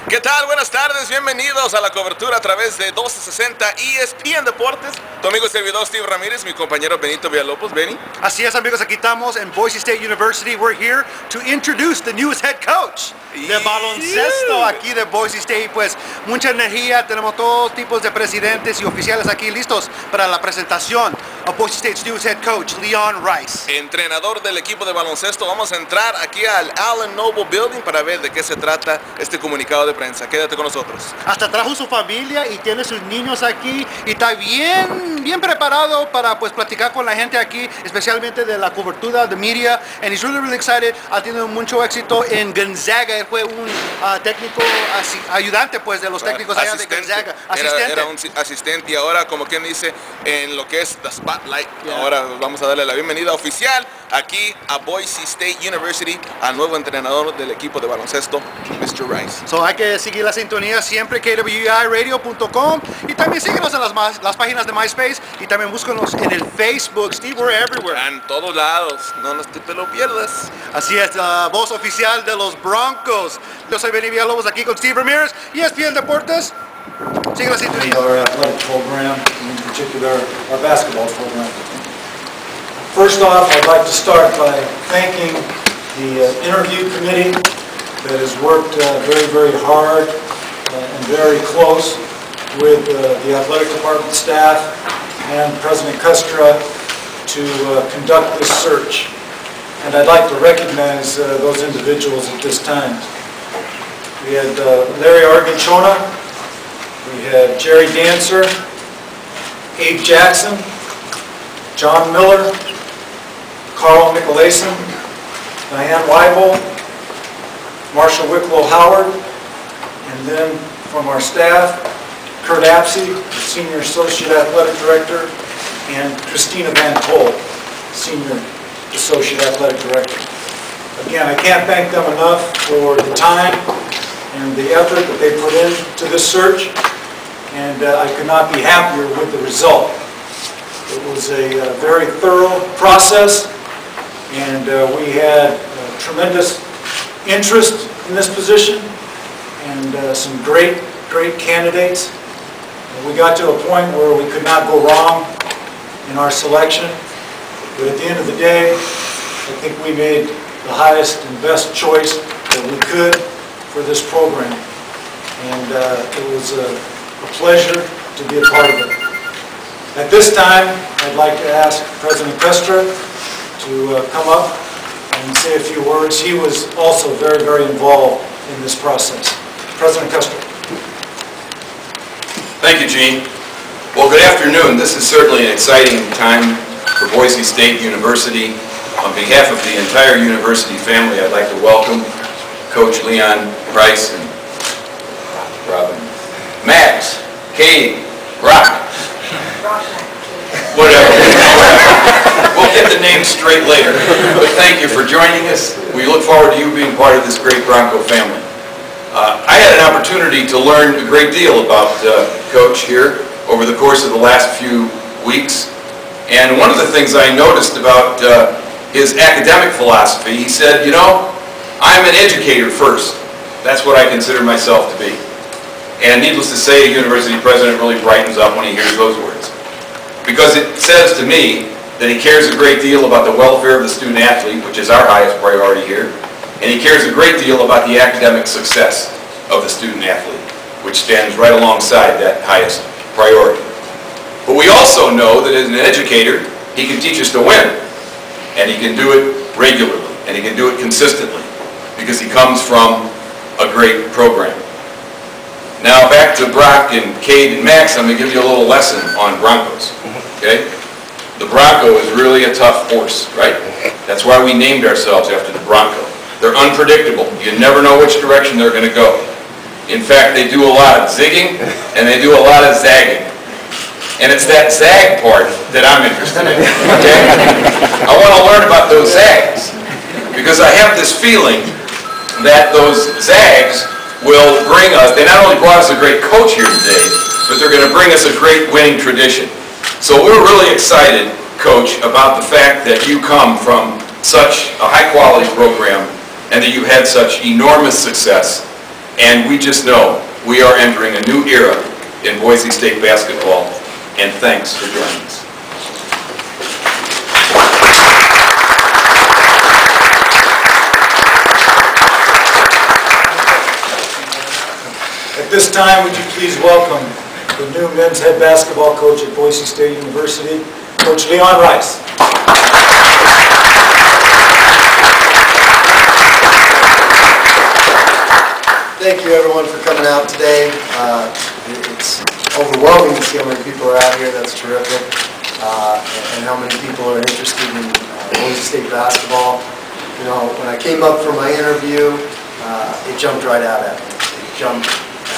¿Qué tal? Buenas tardes, bienvenidos a la cobertura a través de 1260 ESPN Deportes. Tu amigo y servidor Steve Ramirez, mi compañero Benito Villalobos. Beni. Así es, amigos, aquí estamos en Boise State University. We're here to introduce the newest head coach de baloncesto aquí de Boise State. Pues mucha energía, tenemos todos tipos de presidentes y oficiales aquí listos para la presentación a Boise State's newest head coach, Leon Rice. Entrenador del equipo de baloncesto. Vamos a entrar aquí al Allen Noble Building para ver de qué se trata este comunicado de prensa. Quédate con nosotros. Hasta trajo su familia y tiene sus niños aquí y está bien preparado para pues platicar con la gente aquí, especialmente de la cobertura de media. And he's really excited. Ha tenido mucho éxito en Gonzaga. Él fue un técnico ayudante pues de los técnicos allá de Gonzaga. Era un asistente y ahora, como quien dice, en lo que es the spotlight. Ahora vamos a darle la bienvenida oficial aquí a Boise State University al nuevo entrenador del equipo de baloncesto, Mr. Rice. So hay que seguir la sintonía siempre, kwiradio.com, y también síguenos en las páginas de MySpace y también búscanos en el Facebook. Steve, we're everywhere. En todos lados, no te lo pierdas. Así es, la voz oficial de los Broncos. Yo soy Beni Villalobos aquí con Steve Ramirez, ESPN Deportes. Sigue la sintonía. Our athletic program, in particular our basketball program. First off, I'd like to start by thanking the interview committee that has worked very hard and very close with the athletic department staff and President Custra to conduct this search. And I'd like to recognize those individuals at this time. We had Larry Arganchona, we had Jerry Dancer, Abe Jackson, John Miller, Carl Nicolason, Diane Weibel, Marshall Wicklow Howard, and then from our staff, Kurt Apsey, the Senior Associate Athletic Director, and Christina Van Tol, Senior Associate Athletic Director. Again, I can't thank them enough for the time and the effort that they put into this search, and I could not be happier with the result. It was a very thorough process, and we had tremendous interest in this position and some great candidates. And we got to a point where we could not go wrong in our selection, but at the end of the day, I think we made the highest and best choice that we could for this program, and it was a pleasure to be a part of it. At this time, I'd like to ask President Custra to come up and say a few words. He was also very involved in this process. President Custra. Thank you, Gene. Well, good afternoon. This is certainly an exciting time for Boise State University. On behalf of the entire university family, I'd like to welcome Coach Leon Rice and Robin, Max, Cade, Rock. Whatever. We'll get the names straight later. But thank you for joining us. We look forward to you being part of this great Bronco family. I had an opportunity to learn a great deal about Coach here over the course of the last few weeks. And one of the things I noticed about his academic philosophy, he said, you know, I'm an educator first. That's what I consider myself to be. And needless to say, a university president really brightens up when he hears those words. Because it says to me that he cares a great deal about the welfare of the student athlete, which is our highest priority here, and he cares a great deal about the academic success of the student athlete, which stands right alongside that highest priority. But we also know that as an educator, he can teach us to win, and he can do it regularly, and he can do it consistently, because he comes from a great program. Now back to Brock and Cade and Max, I'm going to give you a little lesson on Broncos. Okay? The Bronco is really a tough horse, right? That's why we named ourselves after the Bronco. They're unpredictable. You never know which direction they're going to go. In fact, they do a lot of zigging and they do a lot of zagging. And it's that zag part that I'm interested in. Okay? I want to learn about those zags because I have this feeling that those zags will bring us, they not only brought us a great coach here today, but they're going to bring us a great winning tradition. So we're really excited, Coach, about the fact that you come from such a high-quality program and that you had such enormous success And we just know we are entering a new era in Boise State basketball, and thanks for joining us. At this time, would you please welcome the new men's head basketball coach at Boise State University, Coach Leon Rice. Thank you everyone for coming out today. It's overwhelming to see how many people are out here. That's terrific. And how many people are interested in Boise State basketball. You know, when I came up for my interview, it jumped right out at me. It jumped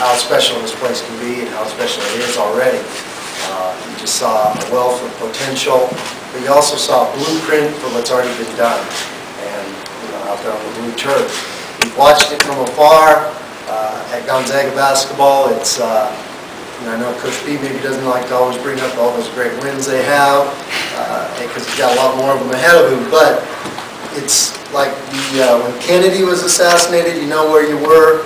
how special this place can be and how special it is already. You just saw a wealth of potential, but you also saw a blueprint for what's already been done. And you know, out there on the blue turf, we've watched it from afar at Gonzaga basketball. It's you know, I know Coach B maybe doesn't like to always bring up all those great wins they have because he's got a lot more of them ahead of him. But it's like when Kennedy was assassinated, you know where you were.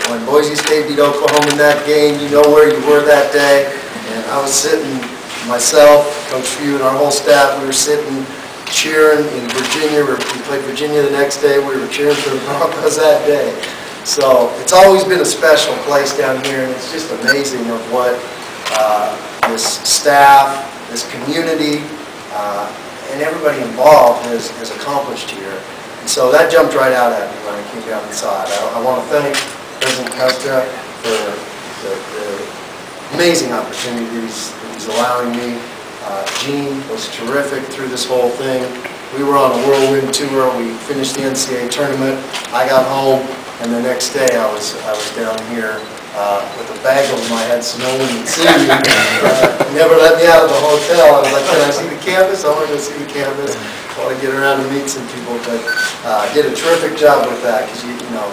When Boise State beat Oklahoma in that game, you know where you were that day. And I was sitting, myself, Coach Few, and our whole staff, we were sitting cheering in Virginia. We played Virginia the next day. We were cheering for the Broncos that day. So it's always been a special place down here, and it's just amazing of what this staff, this community, and everybody involved has accomplished here. And so that jumped right out at me when I came down inside. I want to thank President Costa for the amazing opportunities that he's allowing me. Gene was terrific through this whole thing. We were on a whirlwind tour. We finished the NCAA tournament. I got home, and the next day I was down here with a bag over my head so no one would see me. Never let me out of the hotel. I was like, can I see the campus? I want to go see the campus. I want to get around and meet some people. But did a terrific job with that because you know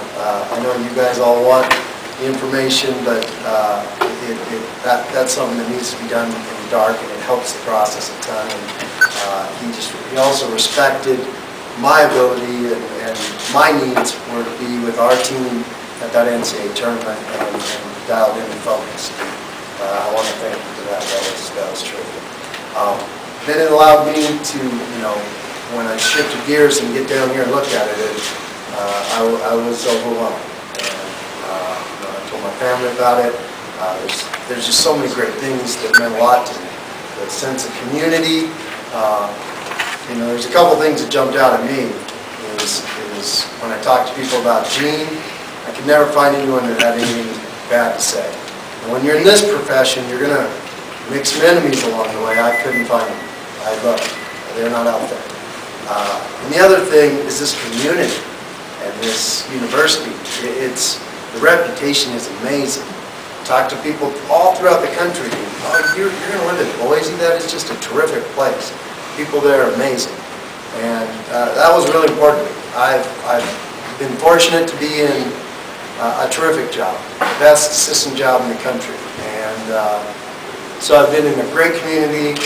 I know you guys all want the information, but that's something that needs to be done in the dark, and it helps the process a ton. And he also respected my ability and my needs were to be with our team at that NCAA tournament and dialed in and focused. I want to thank you for that. That was terrific. Then it allowed me to, you know, when I shifted gears and get down here and look at it, I was overwhelmed. And you know, I told my family about it. There's just so many great things that meant a lot to me. The sense of community. You know, there's a couple things that jumped out at me. Is when I talked to people about Gene, I could never find anyone that had anything bad to say. And when you're in this profession, you're going to make some enemies along the way. I couldn't find them. I looked. They're not out there. And the other thing is this community and this university. The reputation is amazing. Talk to people all throughout the country. Oh, you're going to live in Boise? That is just a terrific place. People there are amazing. And that was really important to me. I've been fortunate to be in a terrific job, the best assistant job in the country. And so I've been in a great community,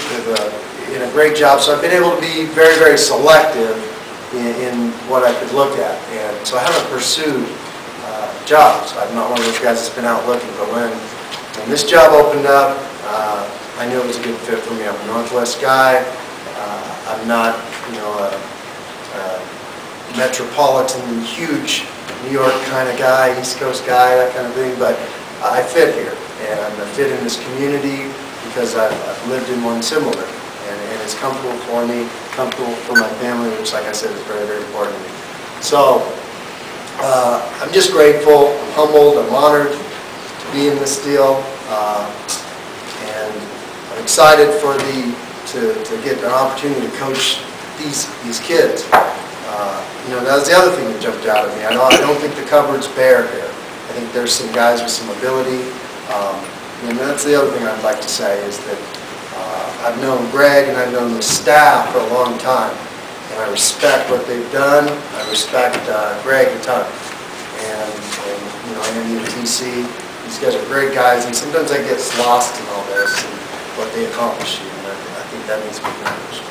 in a great job. So I've been able to be very, very selective in what I could look at. And so I haven't pursued jobs. I'm not one of those guys that's been out looking. But when this job opened up, I knew it was a good fit for me. I'm a Northwest guy. I'm not, you know, a metropolitan, huge New York kind of guy, East Coast guy, that kind of thing. But I fit here, and I fit in this community because I've lived in one similar, and it's comfortable for me, comfortable for my family, which, like I said, is very, very important to me. So I'm just grateful, I'm humbled, I'm honored to be in this deal, and I'm excited for to get an opportunity to coach these kids. You know, that was the other thing that jumped out at me. I don't think the cupboard's bare here. I think there's some guys with some ability. And that's the other thing I'd like to say is that I've known Greg and I've known the staff for a long time. And I respect what they've done. I respect Greg a ton. And you know, Andy and TC, these guys are great guys. And sometimes I get lost in all this and what they accomplish. And I think that needs to be acknowledged.